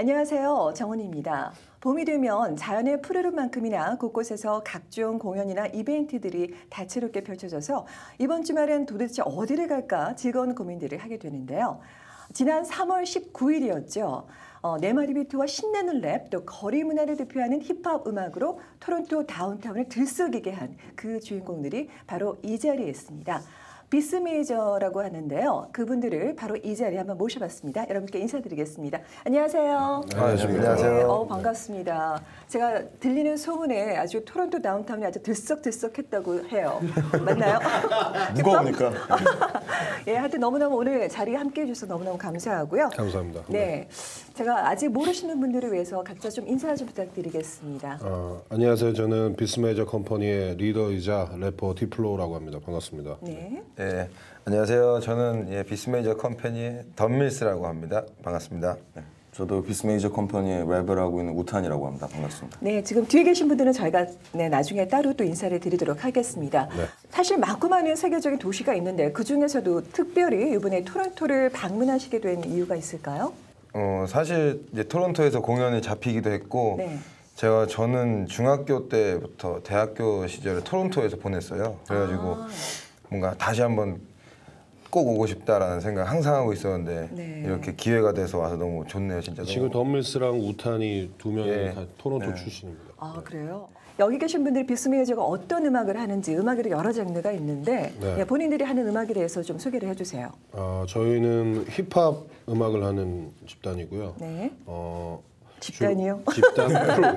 안녕하세요. 정은입니다. 봄이 되면 자연의 푸르름만큼이나 곳곳에서 각종 공연이나 이벤트들이 다채롭게 펼쳐져서 이번 주말엔 도대체 어디를 갈까 즐거운 고민들을 하게 되는데요. 지난 3월 19일이었죠. 네마리비트와 신나는 랩, 또 거리 문화를 대표하는 힙합 음악으로 토론토 다운타운을 들썩이게 한 그 주인공들이 바로 이 자리에 있습니다. 비스 메이저라고 하는데요. 그분들을 바로 이 자리에 한번 모셔봤습니다. 여러분께 인사드리겠습니다. 안녕하세요. 안녕하세요. 반갑습니다. 제가 들리는 소문에 아주 토론토 다운타운이 아주 들썩들썩했다고 해요. 맞나요? 무거우니까. 예, 하여튼 너무너무 오늘 자리에 함께해 주셔서 너무너무 감사하고요. 감사합니다. 네, 제가 아직 모르시는 분들을 위해서 각자 좀 인사 좀 부탁드리겠습니다. 안녕하세요. 저는 비스메이저 컴퍼니의 리더이자 래퍼 디플로우라고 합니다. 반갑습니다. 네. 네, 안녕하세요. 저는 비스메이저 컴퍼니의 덤밀스라고 합니다. 반갑습니다. 네, 저도 비스메이저 컴퍼니의 랩을 하고 있는 우탄이라고 합니다. 반갑습니다. 네, 지금 뒤에 계신 분들은 저희가 나중에 따로 또 인사를 드리도록 하겠습니다. 네. 사실 많고 많은 세계적인 도시가 있는데 그 중에서도 특별히 이번에 토론토를 방문하시게 된 이유가 있을까요? 사실 이제 토론토에서 공연이 잡히기도 했고 네. 저는 중학교 때부터 대학교 시절을 토론토에서 보냈어요. 그래가지고 뭔가 다시 한번 꼭 오고 싶다라는 생각 항상 하고 있었는데 네. 이렇게 기회가 돼서 와서 너무 좋네요. 진짜. 지금 덤밀스랑 우탄이 두 명이 예. 다 토론토 출신입니다. 아, 그래요? 여기 계신 분들이 비스메이저가 어떤 음악을 하는지 음악에도 여러 장르가 있는데 네. 예, 본인들이 하는 음악에 대해서 좀 소개를 해주세요. 저희는 힙합 음악을 하는 집단이고요. 네. 어, 집단이요? 집단 크루.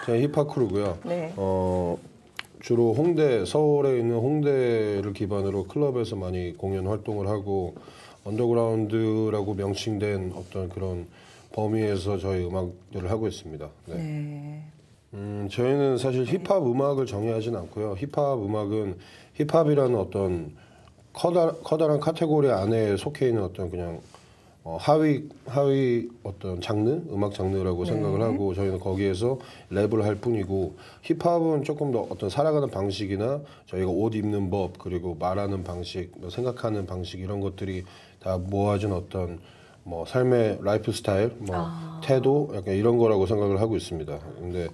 저희 힙합 크루고요. 네. 주로 서울에 있는 홍대를 기반으로 클럽에서 많이 공연 활동을 하고 언더그라운드라고 명칭된 어떤 그런 범위에서 저희 음악들을 하고 있습니다. 네. 네. 저희는 사실 힙합 음악을 정의하진 않고요. 힙합 음악은 힙합이라는 어떤 커다란 카테고리 안에 속해 있는 어떤 그냥 하위 어떤 음악 장르라고 생각을 하고 저희는 거기에서 랩을 할 뿐이고 힙합은 조금 더 어떤 살아가는 방식이나 저희가 옷 입는 법 그리고 말하는 방식, 생각하는 방식 이런 것들이 다 모아진 어떤 삶의 라이프 스타일, 태도 약간 이런 거라고 생각을 하고 있습니다. 근데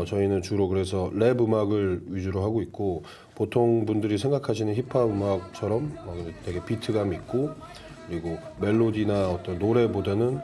저희는 주로 그래서 랩 음악을 위주로 하고 있고 보통 분들이 생각하시는 힙합 음악처럼 되게 비트감 있고 그리고 멜로디나 어떤 노래보다는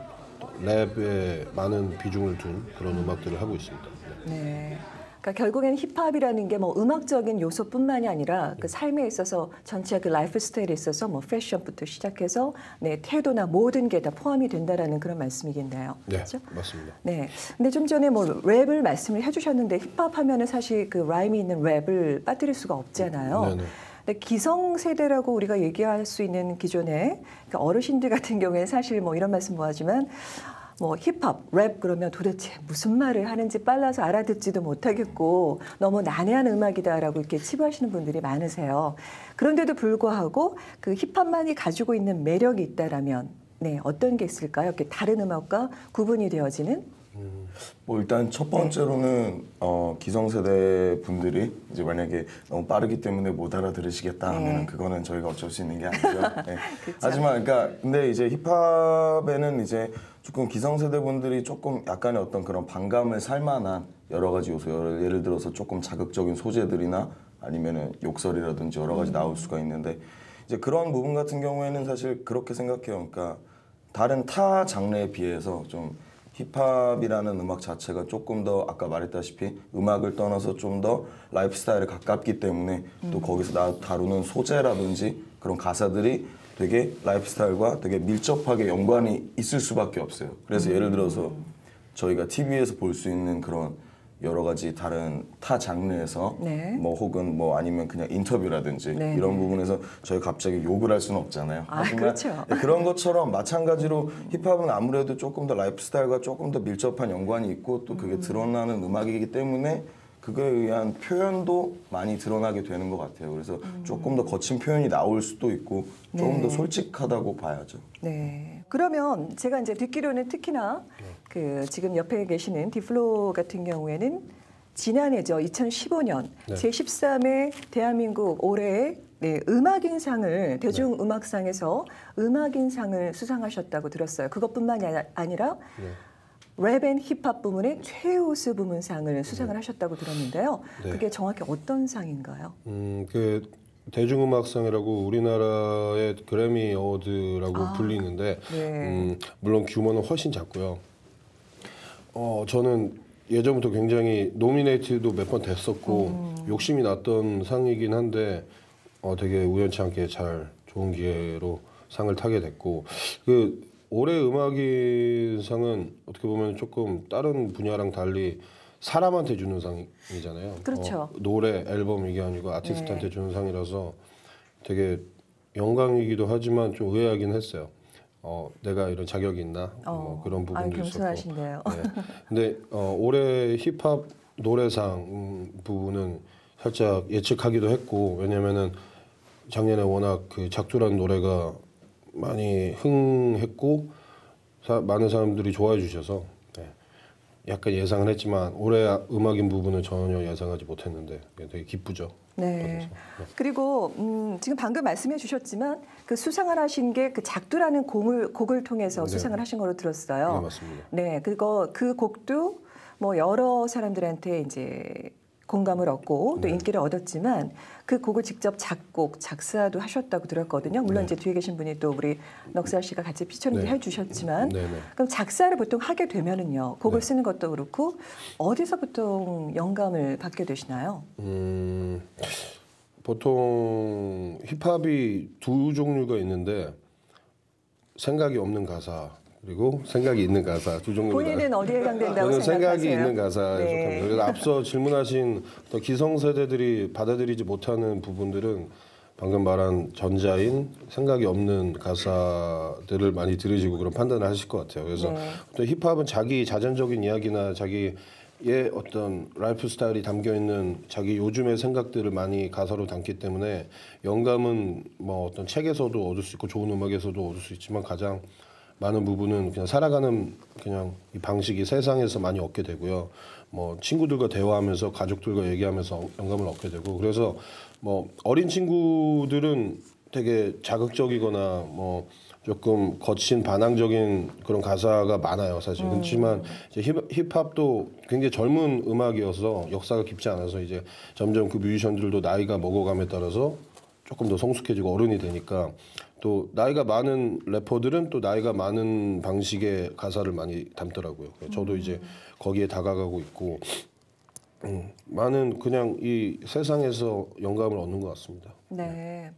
랩에 많은 비중을 둔 그런 음악들을 하고 있습니다. 네. 그러니까 결국엔 힙합이라는 게 음악적인 요소뿐만이 아니라 그 삶에 있어서 전체 그 라이프 스타일에 있어서 패션부터 시작해서 태도나 모든 게 다 포함이 된다라는 그런 말씀이겠네요. 네, 그렇죠? 맞습니다. 네. 근데 좀 전에 랩을 말씀을 해주셨는데 힙합 하면은 사실 그 라임이 있는 랩을 빠뜨릴 수가 없잖아요. 네네. 근데 기성세대라고 우리가 얘기할 수 있는 기존의 그러니까 어르신들 같은 경우에는 사실 이런 말씀 하지만 힙합, 랩 그러면 도대체 무슨 말을 하는지 빨라서 알아듣지도 못하겠고 너무 난해한 음악이다라고 이렇게 치부하시는 분들이 많으세요. 그런데도 불구하고 그 힙합만이 가지고 있는 매력이 있다라면 어떤 게 있을까요? 이렇게 다른 음악과 구분이 되어지는? 일단 첫 번째로는 기성세대 분들이 이제 만약에 너무 빠르기 때문에 못 알아들으시겠다 하면 그거는 저희가 어쩔 수 있는 게 아니죠. 네. 하지만 근데 이제 힙합에는 이제 조금 기성세대 분들이 조금 약간의 어떤 그런 반감을 살만한 여러 가지 요소, 예를 들어서 조금 자극적인 소재들이나 아니면은 욕설이라든지 여러 가지 나올 수가 있는데 이제 그런 부분 같은 경우에는 사실 그렇게 생각해요. 그러니까 다른 타 장르에 비해서 좀 힙합이라는 음악 자체가 조금 더 아까 말했다시피 음악을 떠나서 좀 더 라이프 스타일에 가깝기 때문에 또 거기서 다루는 소재라든지 그런 가사들이 되게 라이프 스타일과 되게 밀접하게 연관이 있을 수밖에 없어요. 그래서 예를 들어서 저희가 TV에서 볼 수 있는 그런 여러 가지 다른 타 장르에서 혹은 아니면 그냥 인터뷰라든지 이런 부분에서 저희 갑자기 욕을 할 수는 없잖아요. 하지만 그렇죠. 그런 것처럼 마찬가지로 힙합은 아무래도 조금 더 라이프 스타일과 조금 더 밀접한 연관이 있고 또 그게 드러나는 음악이기 때문에 그거에 의한 표현도 많이 드러나게 되는 것 같아요. 그래서 조금 더 거친 표현이 나올 수도 있고 조금 더 솔직하다고 봐야죠. 네. 그러면 제가 이제 듣기로는 특히나 그 지금 옆에 계시는 디플로 같은 경우에는 지난해죠. 2015년 제13회 대한민국 올해의 음악인상을 대중음악상에서 음악인상을 수상하셨다고 들었어요. 그것뿐만이 아니라 랩 앤 힙합 부문의 최우수 부문상을 수상을 하셨다고 들었는데요. 네. 그게 정확히 어떤 상인가요? 그 대중음악상이라고 우리나라의 그래미 어워드라고 불리는데 네. 물론 규모는 훨씬 작고요. 저는 예전부터 굉장히 노미네이트도 몇 번 됐었고 욕심이 났던 상이긴 한데 되게 우연치 않게 잘 좋은 기회로 상을 타게 됐고 그 올해 음악인상은 어떻게 보면 조금 다른 분야랑 달리 사람한테 주는 상이잖아요. 그렇죠. 노래, 앨범 이게 아니고 아티스트한테 주는 상이라서 되게 영광이기도 하지만 좀 의아하긴 했어요. 내가 이런 자격이 있나 뭐 그런 부분도 있었고. 겸손하신데요. 네. 근데 올해 힙합 노래상 부분은 살짝 예측하기도 했고 왜냐면은 작년에 워낙 그 작두라는 노래가 많이 흥했고 많은 사람들이 좋아해 주셔서 약간 예상은 했지만 올해 음악인 부분은 전혀 예상하지 못했는데 되게 기쁘죠. 네. 그리고 지금 방금 말씀해 주셨지만 그 수상을 하신 게 그 작두라는 곡을 통해서 네. 수상을 하신 걸로 들었어요. 네, 맞습니다. 네, 그 곡도 뭐 여러 사람들한테 이제 공감을 얻고 또 네. 인기를 얻었지만 그 곡을 직접 작곡, 작사도 하셨다고 들었거든요. 물론 네. 이제 뒤에 계신 분이 또 우리 넉살 씨가 같이 피처링도 네. 해주셨지만 네, 네. 그럼 작사를 보통 하게 되면은요. 곡을 네. 쓰는 것도 그렇고 어디서 보통 영감을 받게 되시나요? 보통 힙합이 두 종류가 있는데 생각이 없는 가사 그리고 생각이 있는 가사 두 종류가 본인은 어디에 해당된다고 저는 생각하세요? 생각이 있는 가사에 네. 속합니다. 그래서 앞서 질문하신 또 기성세대들이 받아들이지 못하는 부분들은 방금 말한 전자인 생각이 없는 가사들을 많이 들으시고 그런 판단을 하실 것 같아요. 그래서 네. 또 힙합은 자기 자전적인 이야기나 자기의 어떤 라이프 스타일이 담겨 있는 자기 요즘의 생각들을 많이 가사로 담기 때문에 영감은 뭐 어떤 책에서도 얻을 수 있고 좋은 음악에서도 얻을 수 있지만 가장 많은 부분은 그냥 살아가는 그냥 이 방식이 세상에서 많이 얻게 되고요. 뭐 친구들과 대화하면서 가족들과 얘기하면서 영감을 얻게 되고 그래서 뭐 어린 친구들은 되게 자극적이거나 뭐 조금 거친 반항적인 그런 가사가 많아요, 사실. 그렇지만 이제 힙합도 굉장히 젊은 음악이어서 역사가 깊지 않아서 이제 점점 그 뮤지션들도 나이가 먹어감에 따라서 조금 더 성숙해지고 어른이 되니까 또 나이가 많은 래퍼들은 또 나이가 많은 방식의 가사를 많이 담더라고요. 저도 이제 거기에 다가가고 있고 많은 그냥 이 세상에서 영감을 얻는 것 같습니다. 네.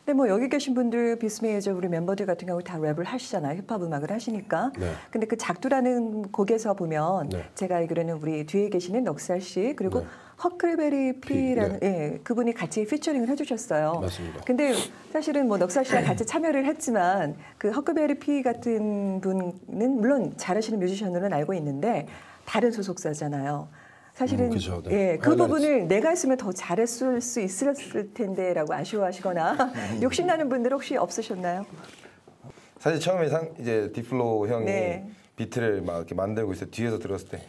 근데 뭐 여기 계신 분들 비스메이저 우리 멤버들 같은 경우 다 랩을 하시잖아요. 힙합 음악을 하시니까. 네. 근데 그 작두라는 곡에서 보면 네. 제가 알기로는 우리 뒤에 계시는 넉살 씨 그리고 네. 허클베리 피라는 네. 예, 그분이 같이 피처링을 해주셨어요. 맞습니다. 근데 사실은 뭐 넉살 씨랑 같이 참여를 했지만 그 허클베리 피 같은 분은 물론 잘하시는 뮤지션으로는 알고 있는데 다른 소속사잖아요. 사실은 그죠, 네. 예, 그 하이라이트. 부분을 내가 했으면 더 잘했을 수 있었을 텐데라고 아쉬워하시거나 욕심나는 분들 혹시 없으셨나요? 사실 처음에 이제 디플로 형이 네. 비트를 막 이렇게 만들고 있어 뒤에서 들었을 때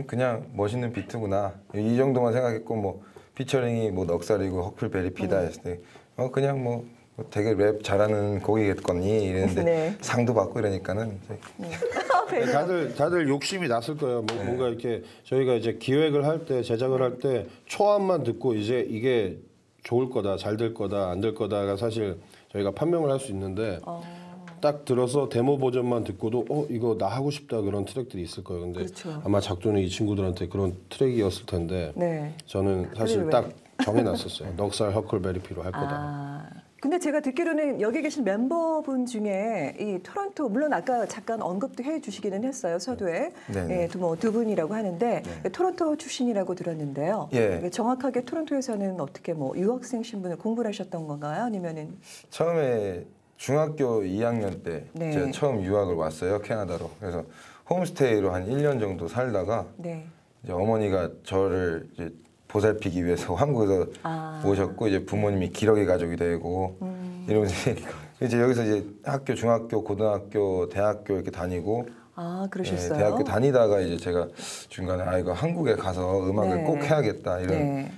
그냥 멋있는 비트구나 이 정도만 생각했고 뭐 피처링이 뭐 넉살이고 허클베리피다 했을 때 그냥 뭐 되게 랩 잘하는 곡이겠거니 이랬는데 네. 상도 받고 이러니까는 이제 다들 욕심이 났을 거예요. 뭔가 이렇게 저희가 이제 기획을 할 때 제작을 할 때 초안만 듣고 이제 이게 좋을 거다, 잘 될 거다, 안 될 거다가 사실 저희가 판명을 할 수 있는데 딱 들어서 데모 버전만 듣고도 이거 나 하고 싶다 그런 트랙들이 있을 거예요. 근데 그렇죠. 아마 작두는 이 친구들한테 그런 트랙이었을 텐데 네. 저는 사실 왜? 딱 정해놨었어요. 넉살 허클베리피로 할 거다. 아, 근데 제가 듣기로는 여기 계신 멤버분 중에 이 토론토 물론 아까 잠깐 언급도 해주시기는 했어요 서두에 네. 예, 두 분이라고 하는데 토론토 출신이라고 들었는데요. 예. 정확하게 토론토에서는 어떻게 뭐 유학생 신분을 공부를 하셨던 건가요? 아니면은 처음에 중학교 2학년 때 네. 제가 처음 유학을 왔어요 캐나다로. 그래서 홈스테이로 한 1년 정도 살다가 네. 이제 어머니가 저를 이제 보살피기 위해서 한국에서 오셨고 이제 부모님이 기러기 가족이 되고 이러면서 이제 여기서 이제 학교 중학교 고등학교 대학교 이렇게 다니고 그러셨어요? 대학교 다니다가 이제 제가 중간에 이거 한국에 가서 음악을 네. 꼭 해야겠다 이런 네.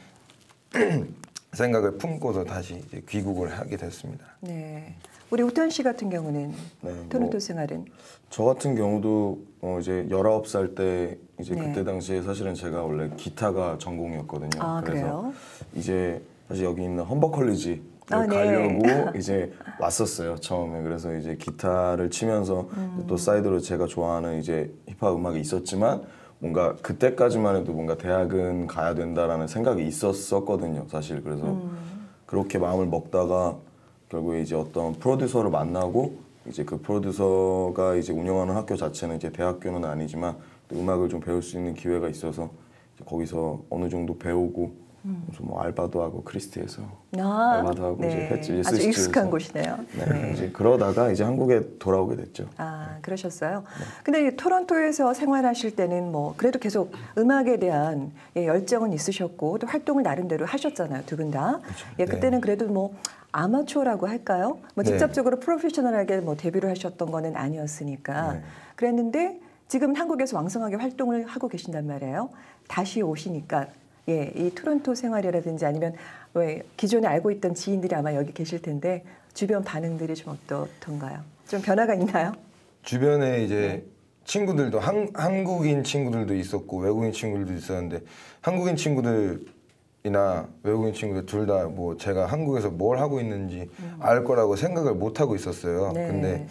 생각을 품고서 다시 이제 귀국을 하게 됐습니다. 네. 우리 우탄 씨 같은 경우는 네, 토론토 생활은 저 같은 경우도 이제 19살 때 이제 네. 그때 당시에 사실은 제가 원래 기타가 전공이었거든요. 아, 그래서 그래요? 이제 사실 여기 있는 험버 컬리지를 아, 네. 가려고 이제 왔었어요 처음에. 그래서 이제 기타를 치면서 또 사이드로 제가 좋아하는 이제 힙합 음악이 있었지만 뭔가 그때까지만 해도 뭔가 대학은 가야 된다라는 생각이 있었거든요 사실. 그래서 그렇게 마음을 먹다가 결국에 이제 어떤 프로듀서를 만나고 이제 그 프로듀서가 이제 운영하는 학교 자체는 이제 대학교는 아니지만 또 음악을 좀 배울 수 있는 기회가 있어서 이제 거기서 어느 정도 배우고 그래서 뭐 알바도 하고 크리스티에서 알바도 하고 이제 했지. 아주 스위스에서. 익숙한 곳이네요. 네. 이제 그러다가 이제 한국에 돌아오게 됐죠. 아, 그러셨어요. 근데 이 토론토에서 생활하실 때는 뭐 그래도 계속 음악에 대한 열정은 있으셨고 또 활동을 나름대로 하셨잖아요, 두 분 다. 예, 그때는 그래도 뭐 아마추어라고 할까요? 뭐 네. 직접적으로 프로페셔널하게 뭐 데뷔를 하셨던 거는 아니었으니까. 네. 그랬는데 지금 한국에서 왕성하게 활동을 하고 계신단 말이에요. 다시 오시니까 예, 이 토론토 생활이라든지 아니면 왜 기존에 알고 있던 지인들이 아마 여기 계실 텐데 주변 반응들이 좀 어떻던가요? 좀 변화가 있나요? 주변에 이제 친구들도 한국인 친구들도 있었고 외국인 친구들도 있었는데 한국인 친구들이나 외국인 친구들 둘 다 뭐 제가 한국에서 뭘 하고 있는지 알 거라고 생각을 못 하고 있었어요. 네. 근데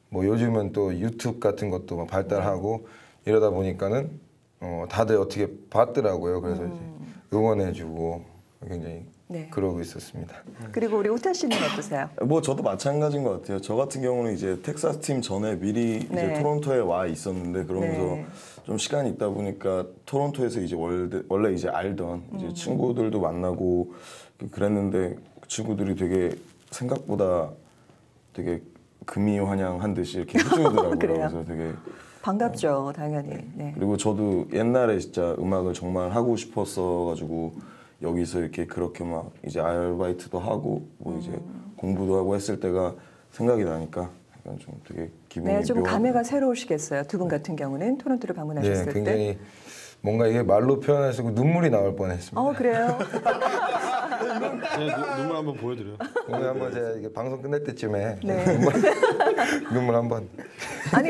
뭐 요즘은 또 유튜브 같은 것도 막 발달하고 이러다 보니까는 다들 어떻게 봤더라고요. 그래서 이제 응원해주고 굉장히 네. 그러고 있었습니다. 그리고 우리 우타 씨는 어떠세요? 뭐 저도 마찬가지인 것 같아요. 저 같은 경우는 이제 텍사스 팀 전에 미리 네. 이제 토론토에 와 있었는데 그러면서 네. 좀 시간이 있다 보니까 토론토에서 이제 원래 이제 알던 이제 친구들도 만나고 그랬는데 그 친구들이 되게 생각보다 되게 금이환영한 듯이 이렇게 해주더라고요. 그래요? 그래서 되게 반갑죠, 당연히. 네. 그리고 저도 옛날에 진짜 음악을 정말 하고 싶었어가지고 여기서 이렇게 그렇게 막 이제 아르바이트도 하고 뭐 이제 공부도 하고 했을 때가 생각이 나니까 약간 좀 되게 기분이 네, 좀 묘하고. 감회가 새로우시겠어요. 두 분 같은 경우는 토론토를 방문하셨을 네, 때. 굉장히 뭔가 이게 말로 표현할 수 없고 눈물이 나올 뻔했습니다. 그래요? 제가 눈물 한번 보여드려요. 오늘 한번 제가 이게 방송 끝날 때쯤에 네. 눈물 한번. 아니,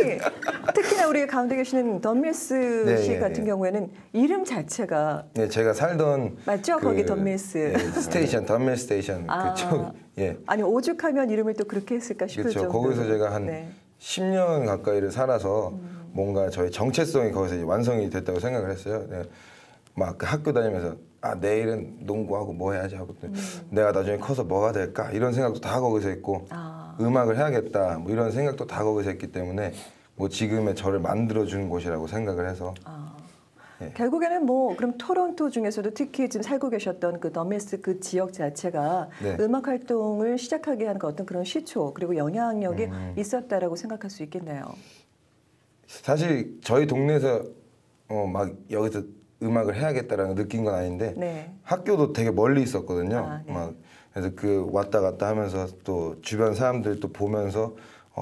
특히나 우리 가운데 계시는 던밀스 네, 씨 예, 같은 예. 경우에는 이름 자체가 네, 제가 살던 맞죠? 거기 던밀스. 예, 스테이션, 던밀 스테이션 아. 그쪽 예. 아니, 오죽하면 이름을 또 그렇게 했을까 싶을 그렇죠. 정도로. 거기서 제가 한 네. 10년 가까이를 살아서 뭔가 저희 정체성이 거기서 이제 완성이 됐다고 생각을 했어요. 네. 막그 학교 다니면서 내일은 농구하고 뭐 해야지 하고 내가 나중에 커서 뭐가 될까 이런 생각도 다 거기서 했고 아. 음악을 해야겠다 뭐 이런 생각도 다 거기서 했기 때문에 뭐 지금의 저를 만들어준 곳이라고 생각을 해서 네. 결국에는 뭐 그럼 토론토 중에서도 특히 지금 살고 계셨던 그 던밀스 그 지역 자체가 네. 음악 활동을 시작하게 한 그 어떤 그런 시초 그리고 영향력이 있었다라고 생각할 수 있겠네요. 사실 저희 동네에서 막 여기서 음악을 해야겠다라는 걸 느낀 건 아닌데 네. 학교도 되게 멀리 있었거든요. 아, 네. 막 그래서 그 왔다 갔다 하면서 또 주변 사람들 또 보면서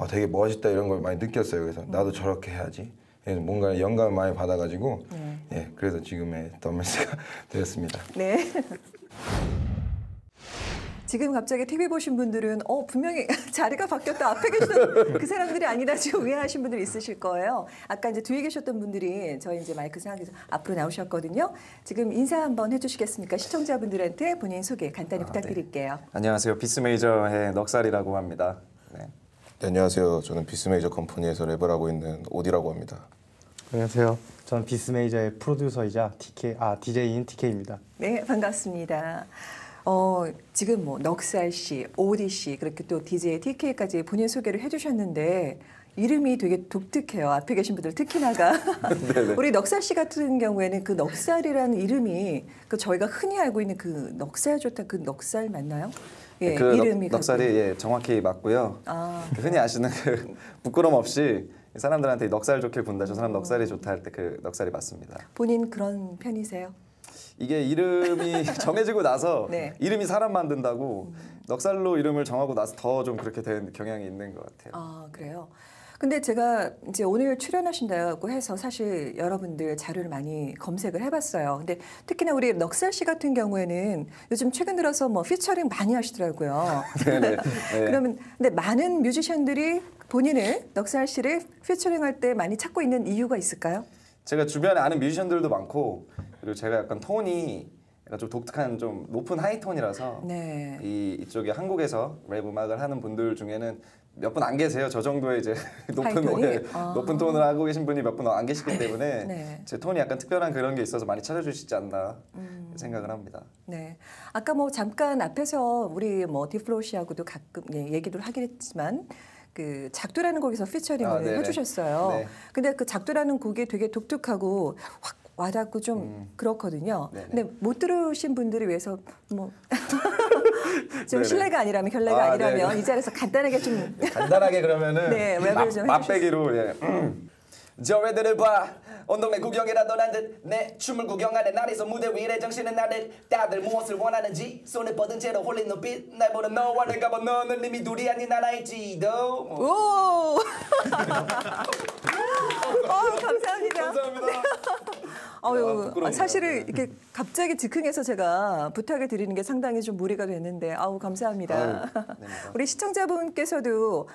되게 멋있다 이런 걸 많이 느꼈어요. 그래서 나도 저렇게 해야지. 그래서 뭔가 영감을 많이 받아가지고 네. 예 그래서 지금의 덤밀스가 되었습니다. 네. 지금 갑자기 TV 보신 분들은 분명히 자리가 바뀌었다 앞에 계시던 그 사람들이 아니다 지금 오해하신 분들이 있으실 거예요. 아까 이제 뒤에 계셨던 분들이 저희 이제 마이크 상황에서 앞으로 나오셨거든요. 지금 인사 한번 해주시겠습니까? 시청자분들한테 본인 소개 간단히 부탁드릴게요. 안녕하세요. 비스메이저의 넉살이라고 합니다. 네. 네, 안녕하세요. 저는 비스메이저 컴퍼니에서 랩을 하고 있는 오디라고 합니다. 안녕하세요. 전 비스메이저의 프로듀서이자 DJ인 TK입니다. 네, 반갑습니다. 지금 뭐 넉살 씨, 오디 씨, 그렇게 또 DJ TK까지 본인 소개를 해주셨는데 이름이 되게 독특해요. 앞에 계신 분들 특히나가 우리 넉살 씨 같은 경우에는 그 넉살이라는 이름이 그 저희가 흔히 알고 있는 그 넉살 좋다 그 넉살 맞나요? 예, 그 이름이 넉살이 예, 정확히 맞고요. 아, 그 흔히 아시는 그 부끄럼 없이 사람들한테 넉살 좋게 군다. 저 사람 넉살이 좋다 할 때 그 넉살이 맞습니다. 본인 그런 편이세요? 이게 이름이 정해지고 나서 네. 이름이 사람 만든다고 넉살로 이름을 정하고 나서 더 좀 그렇게 된 경향이 있는 것 같아요. 아, 그래요. 근데 제가 이제 오늘 출연하신다고 해서 사실 여러분들 자료를 많이 검색을 해봤어요. 근데 특히나 우리 넉살 씨 같은 경우에는 요즘 최근 들어서 뭐 피처링 많이 하시더라고요. 네네. 네. 그러면 근데 많은 뮤지션들이 본인을 넉살 씨를 피처링할 때 많이 찾고 있는 이유가 있을까요? 제가 주변에 아는 뮤지션들도 많고 그리고 제가 약간 톤이 약간 좀 독특한 좀 높은 하이톤이라서 네. 이쪽에 한국에서 랩 음악을 하는 분들 중에는 몇 분 안 계세요. 저 정도의 이제 높은 하이톤이? 네, 아. 높은 톤을 하고 계신 분이 몇 분 안 계시기 때문에 네. 제 톤이 약간 특별한 그런 게 있어서 많이 찾아주시지 않나 생각을 합니다. 네. 아까 뭐 잠깐 앞에서 우리 뭐 디플로우 씨하고도 가끔 얘기를 하긴 했지만 그 작두라는 곡에서 피처링을 네네. 해주셨어요. 네. 근데 그 작두라는 곡이 되게 독특하고 확 와닿고 좀 그렇거든요. 네네. 근데 못 들으신 분들을 위해서 뭐 좀 네네. 실례가 아니라면 결례가 아, 아니라면 네. 이 자리에서 간단하게 좀 간단하게 그러면은 네, 랩을 좀 맛배기로 예. 저 애들을 봐 온동네 구경이라도 난듯 내 춤을 구경하는 날에서 무대 위에 정신은 나를 다들 무엇을 원하는지 손에 뻗은 채로 홀린 눈빛 날 보는 너와 내가 본 너는 이미 둘이 아닌 하나일지도 오! 감사합니다. 감사합니다. 아유, 부끄럽네요. 사실은 이렇게 갑자기 즉흥해서 제가 부탁을 드리는 게 상당히 좀 무리가 됐는데, 아우 감사합니다. 우리 시청자분께서도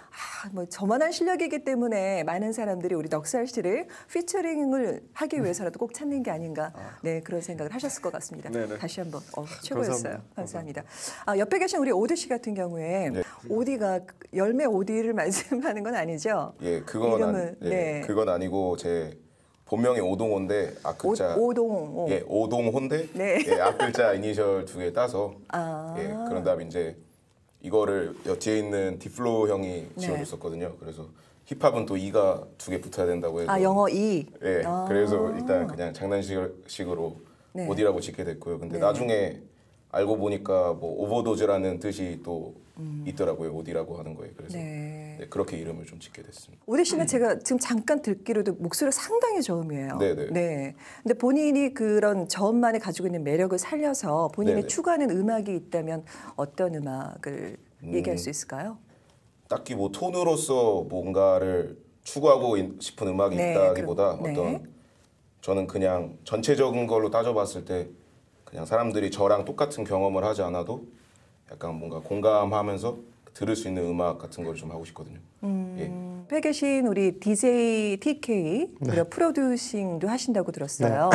뭐 저만한 실력이기 때문에 많은 사람들이 우리 넉살 씨를 피처링을 하기 위해서라도 꼭 찾는 게 아닌가, 네 그런 생각을 하셨을 것 같습니다. 네네. 다시 한번 최고였어요. 감사합니다. 감사합니다. 옆에 계신 우리 오디 씨 같은 경우에 네. 오디가 열매 오디를 말씀하는 건 아니죠? 예, 그건 이름은, 예, 네. 그건 아니고 제 본명이 오동호인데 앞글자 오동. 예, 오동호인데 네. 예, 앞글자 이니셜 2개 따서 아. 예, 그런 다음에 이제 이거를 뒤에 있는 디플로 형이 네. 지어줬었거든요. 그래서 힙합은 또 이가 2개 붙어야 된다고 해서 영어 이. 예, 아. 그래서 일단 그냥 장난식으로 네. 오디라고 짓게 됐고요. 근데 네. 나중에 알고 보니까 뭐 오버도즈라는 뜻이 또 있더라고요. 오디라고 하는 거에. 그래서 네. 네, 그렇게 이름을 좀 짓게 됐습니다. 오디 씨는 제가 지금 잠깐 듣기로도 목소리가 상당히 저음이에요. 네네. 네. 근데 본인이 그런 저음만에 가지고 있는 매력을 살려서 본인이 네네. 추구하는 음악이 있다면 어떤 음악을 얘기할 수 있을까요? 딱히 뭐 톤으로서 뭔가를 추구하고 싶은 음악이 네, 있다기보다 네. 어떤 저는 그냥 전체적인 걸로 따져봤을 때 그냥 사람들이 저랑 똑같은 경험을 하지 않아도 약간 뭔가 공감하면서 들을 수 있는 음악 같은 걸 좀 하고 싶거든요. 예. 옆에 계신 우리 DJ TK 그리고 프로듀싱도 하신다고 들었어요.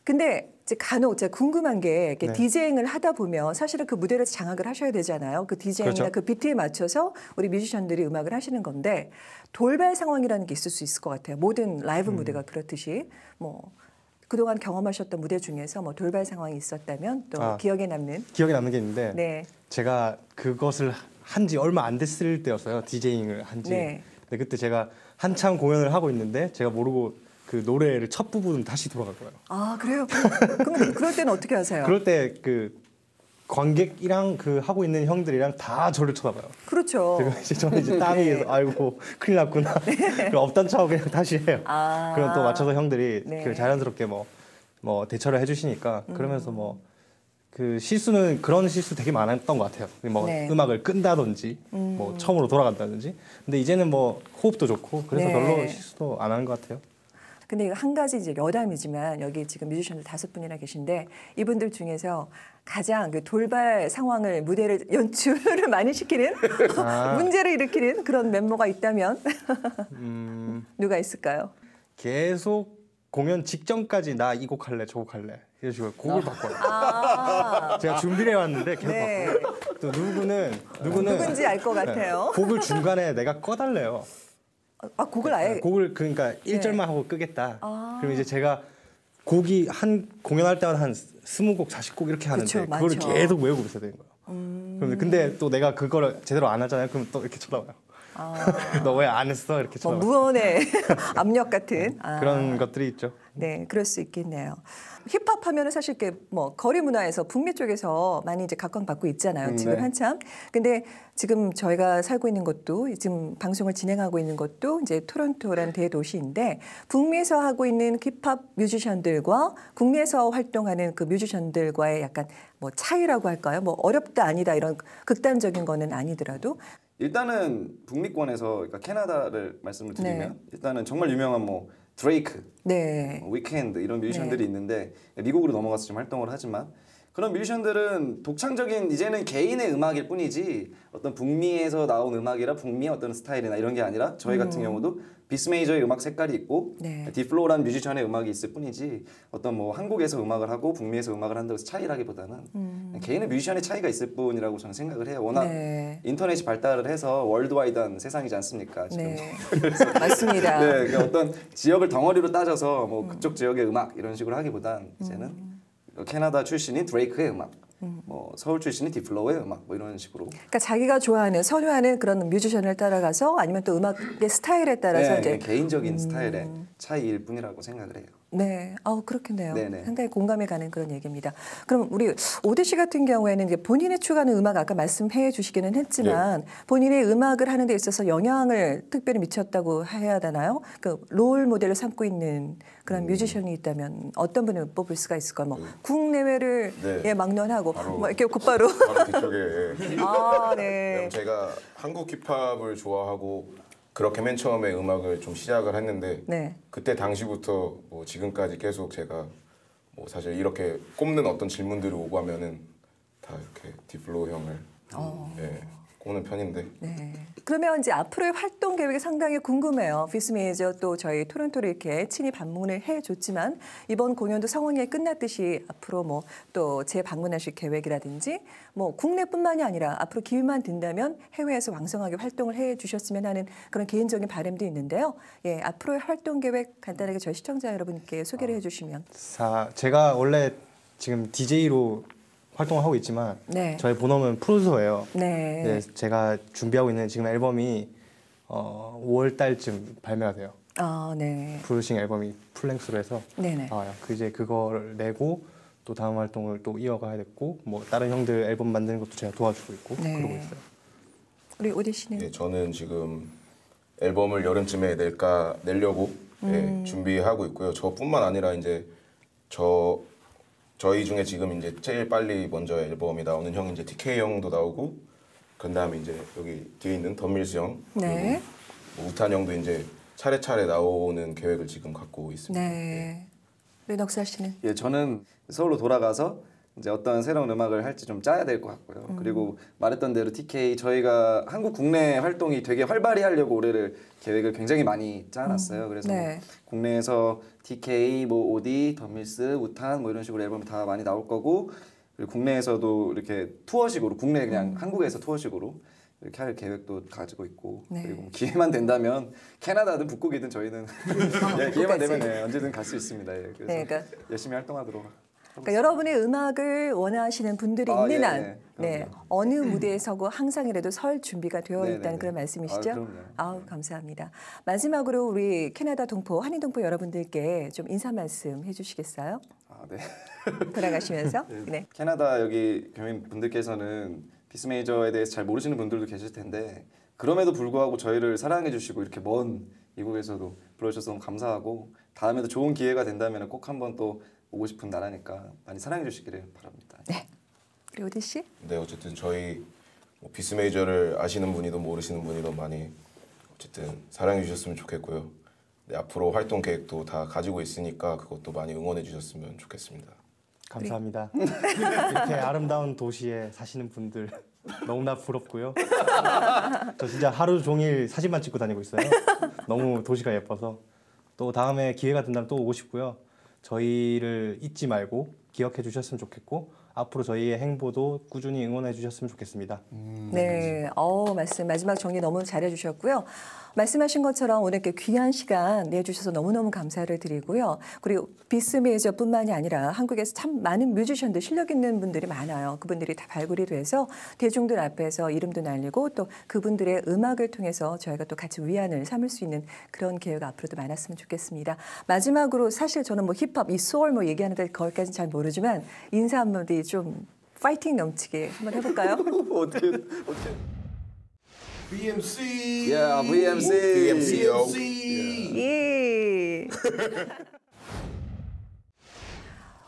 근데 이제 간혹 제가 궁금한 게 이렇게 네. 디제잉을 하다 보면 사실은 그 무대를 장악을 하셔야 되잖아요. 그 디제잉이나 그렇죠. 그 비트에 맞춰서 우리 뮤지션들이 음악을 하시는 건데 돌발 상황이라는 게 있을 수 있을 것 같아요. 모든 라이브 무대가 그렇듯이 뭐 그동안 경험하셨던 무대 중에서 뭐 돌발 상황이 있었다면 또 기억에 남는 기억에 남는 게 있는데 네. 제가 그것을 한 지 얼마 안 됐을 때였어요. 디제잉을 한 지. 네. 근데 그때 제가 한참 공연을 하고 있는데 제가 모르고 그 노래를 첫 부분 다시 돌아갈 거예요. 아 그래요? 그럼 그럴 때는 어떻게 하세요? 그럴 때 그 관객이랑 그 하고 있는 형들이랑 다 저를 쳐다봐요. 그렇죠. 제가 이제 저는 이제 땀 위에서 아이고 큰일 났구나. 그럼 없던 척하고 그냥 다시 해요. 아. 그럼 또 맞춰서 형들이 네. 그 자연스럽게 뭐 대처를 해주시니까 그러면서 뭐 그 실수는 그런 실수 되게 많았던 것 같아요. 뭐 네. 음악을 끈다든지 뭐 처음으로 돌아간다든지. 근데 이제는 뭐 호흡도 좋고 그래서 네. 별로 실수도 안 하는 것 같아요. 근데 이거 한 가지 이제 여담이지만 여기 지금 뮤지션들 5분이나 계신데 이분들 중에서 가장 그 돌발 상황을 무대를 연출을 많이 시키는 문제를 일으키는 그런 멤버가 있다면 누가 있을까요? 계속 공연 직전까지 나 이 곡 할래 저 곡 할래 이런 식으로 곡을 바꿔요. 아, 제가 준비를 해왔는데 계속 네. 바꿔요. 또 누구는 누군지 알 것 같아요. 곡을 중간에 내가 꺼달래요. 곡을 아예 곡을 그러니까 1절만 하고 끄겠다. 아. 그럼 이제 제가 곡이 한 공연할 때마다 한 20곡, 40곡 이렇게 하는데 그쵸, 그거를 많죠. 계속 외우고 있어야 되는 거예요. 근데 또 내가 그거를 제대로 안 하잖아요. 그럼 또 이렇게 쳐다봐요. 너 왜 안 했어? 이렇게 뭐 쳐다봐요. 무언의 압력 같은 그런 것들이 있죠. 네, 그럴 수 있겠네요. 힙합 하면은 사실 이렇게 뭐 거리 문화에서 북미 쪽에서 많이 이제 각광받고 있잖아요. 지금 네. 한참. 근데 지금 저희가 살고 있는 것도 지금 방송을 진행하고 있는 것도 이제 토론토라는 대도시인데 북미에서 하고 있는 힙합 뮤지션들과 국내에서 활동하는 그 뮤지션들과의 약간 뭐 차이라고 할까요? 뭐 어렵다 아니다 이런 극단적인 거는 아니더라도 일단은 북미권에서 그러니까 캐나다를 말씀을 드리면 네. 일단은 정말 유명한 뭐 드레이크, 네. 뭐 위켄드 이런 뮤지션들이 있는데 미국으로 넘어가서 좀 활동을 하지만 그런 뮤지션들은 독창적인 이제는 개인의 음악일 뿐이지 어떤 북미에서 나온 음악이라 북미의 어떤 스타일이나 이런 게 아니라 저희 같은 경우도 비스메이저의 음악 색깔이 있고 네. 디플로우라는 뮤지션의 음악이 있을 뿐이지 어떤 뭐 한국에서 음악을 하고 북미에서 음악을 한다고 해서 차이라기보다는 개인의 뮤지션의 차이가 있을 뿐이라고 저는 생각을 해요. 워낙 네. 인터넷이 발달을 해서 월드와이드한 세상이지 않습니까? 지금. 네. 맞습니다. 네, 그러니까 어떤 지역을 덩어리로 따져서 뭐 그쪽 지역의 음악 이런 식으로 하기보단 이제는 캐나다 출신인 드레이크의 음악, 뭐 서울 출신인 디플로우의 음악 뭐 이런 식으로. 그러니까 자기가 좋아하는 선호하는 그런 뮤지션을 따라가서 아니면 또 음악의 스타일에 따라서 네, 이제 개인적인 스타일의 차이일 뿐이라고 생각을 해요. 네, 그렇겠네요. 네네. 상당히 공감이 가는 그런 얘기입니다. 그럼 우리 오대 씨 같은 경우에는 이제 본인이 추구하는 음악 아까 말씀해 주시기는 했지만 본인의 음악을 하는 데 있어서 영향을 특별히 미쳤다고 해야 되나요? 그 롤 모델을 삼고 있는 그런 뮤지션이 있다면 어떤 분을 뽑을 수가 있을까요? 뭐 국내외를 네. 예, 막론하고 바로- 뭐 이렇게 곧바로 바로 뒤쪽에 예. 아, 왜냐면 네. 제가 한국 힙합을 좋아하고 그렇게 맨 처음에 음악을 좀 시작을 했는데 네. 그때 당시부터 뭐 지금까지 계속 제가 뭐 사실 이렇게 꼽는 어떤 질문들이 오고 하면은 다 이렇게 디플로우 형을 예, 꼽는 편인데 네. 그러면 이제 앞으로의 활동 계획이 상당히 궁금해요. 비스메이저 또 저희 토론토를 이렇게 친히 방문을 해줬지만 이번 공연도 성황리에 끝났듯이 앞으로 뭐 또 재방문하실 계획이라든지 뭐 국내뿐만이 아니라 앞으로 기회만 된다면 해외에서 왕성하게 활동을 해주셨으면 하는 그런 개인적인 바람도 있는데요. 예, 앞으로의 활동 계획 간단하게 저희 시청자 여러분께 소개를 해주시면. 제가 원래 지금 DJ로 활동을 하고 있지만 네. 저의 본업은 프로듀서예요. 네. 네, 제가 준비하고 있는 지금 앨범이 5월 달쯤 발매가 돼요. 아, 네. 프로듀싱 앨범이 풀랭스로 해서 네네. 이제 그걸 내고 또 다음 활동을 또 이어가야 됐고 뭐 다른 형들 앨범 만드는 것도 제가 도와주고 있고 네. 그러고 있어요. 우리 오대 씨는. 예, 저는 지금 앨범을 여름쯤에 내려고 예, 준비하고 있고요. 저뿐만 아니라 이제 저희 중에 지금 이제 제일 빨리 먼저 앨범이 나오는 형이 이제 TK 형도 나오고 그다음에 이제 여기 뒤에 있는 덤밀스 형 네. 그리고 뭐 우탄 형도 이제 차례차례 나오는 계획을 지금 갖고 있습니다. 네. 우리 넉살 씨는. 예, 저는 서울로 돌아가서 이제 어떤 새로운 음악을 할지 좀 짜야 될 것 같고요. 그리고 말했던 대로 TK 저희가 한국 국내 활동이 되게 활발히 하려고 올해를 계획을 굉장히 많이 짜놨어요. 그래서 네. 뭐 국내에서 TK, 뭐 오디, 더밀스, 우탄 뭐 이런 식으로 앨범이 다 많이 나올 거고 그리고 국내에서도 이렇게 투어식으로 국내 그냥 한국에서 투어식으로 이렇게 할 계획도 가지고 있고 네. 그리고 뭐 기회만 된다면 캐나다든 북극이든 저희는 예, 기회만 되면 북극까지. 언제든 갈 수 있습니다. 예, 그래서 네, 그러니까 열심히 활동하도록. 그러니까 여러분의 음악을 원하시는 분들이 아, 있는 예, 한 예. 네, 그럼요. 어느 무대에 서고 항상이라도 설 준비가 되어 네, 있다는 네, 그런 네. 말씀이시죠? 아, 그럼요. 아우, 감사합니다. 마지막으로 우리 캐나다 동포, 한인 동포 여러분들께 좀 인사 말씀 해주시겠어요? 아, 네. 돌아가시면서. 네. 캐나다 여기 교민 분들께서는 피스메이저에 대해서 잘 모르시는 분들도 계실 텐데 그럼에도 불구하고 저희를 사랑해 주시고 이렇게 먼 이국에서도 불러주셔서 너무 감사하고 다음에도 좋은 기회가 된다면 꼭 한번 또 오고 싶은 나라니까 많이 사랑해 주시기를 바랍니다. 네. 우리 오디 씨. 네, 어쨌든 저희 뭐 비스메이저를 아시는 분이든 모르시는 분이든 많이 어쨌든 사랑해 주셨으면 좋겠고요. 네, 앞으로 활동 계획도 다 가지고 있으니까 그것도 많이 응원해 주셨으면 좋겠습니다. 감사합니다. 이렇게 아름다운 도시에 사시는 분들 너무나 부럽고요. 저 진짜 하루 종일 사진만 찍고 다니고 있어요. 너무 도시가 예뻐서 또 다음에 기회가 된다면 또 오고 싶고요. 저희를 잊지 말고 기억해 주셨으면 좋겠고 앞으로 저희의 행보도 꾸준히 응원해 주셨으면 좋겠습니다. 네. 말씀 마지막 정리 너무 잘해 주셨고요. 말씀하신 것처럼 오늘 이렇게 귀한 시간 내주셔서 너무너무 감사를 드리고요. 그리고 비스 메이저뿐만이 아니라 한국에서 참 많은 뮤지션들, 실력 있는 분들이 많아요. 그분들이 다 발굴이 돼서 대중들 앞에서 이름도 날리고 또 그분들의 음악을 통해서 저희가 또 같이 위안을 삼을 수 있는 그런 기회가 앞으로도 많았으면 좋겠습니다. 마지막으로 사실 저는 뭐 힙합, 이 소울 뭐 얘기하는데 거기까지는 잘 모르지만 인사 한마디 좀 파이팅 넘치게 한번 해볼까요? BMC. Yeah, BMC. 예.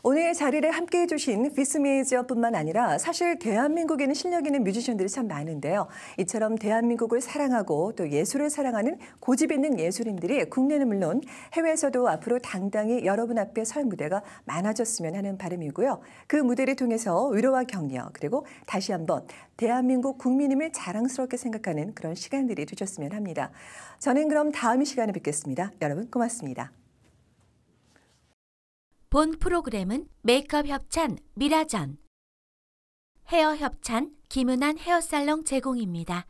오늘 자리를 함께해 주신 비스메이저뿐만 아니라 사실 대한민국에는 실력 있는 뮤지션들이 참 많은데요. 이처럼 대한민국을 사랑하고 또 예술을 사랑하는 고집 있는 예술인들이 국내는 물론 해외에서도 앞으로 당당히 여러분 앞에 설 무대가 많아졌으면 하는 바람이고요. 그 무대를 통해서 위로와 격려 그리고 다시 한번 대한민국 국민임을 자랑스럽게 생각하는 그런 시간들이 되셨으면 합니다. 저는 그럼 다음 시간에 뵙겠습니다. 여러분 고맙습니다. 본 프로그램은 메이크업 협찬 미라전, 헤어 협찬 김은한 헤어살롱 제공입니다.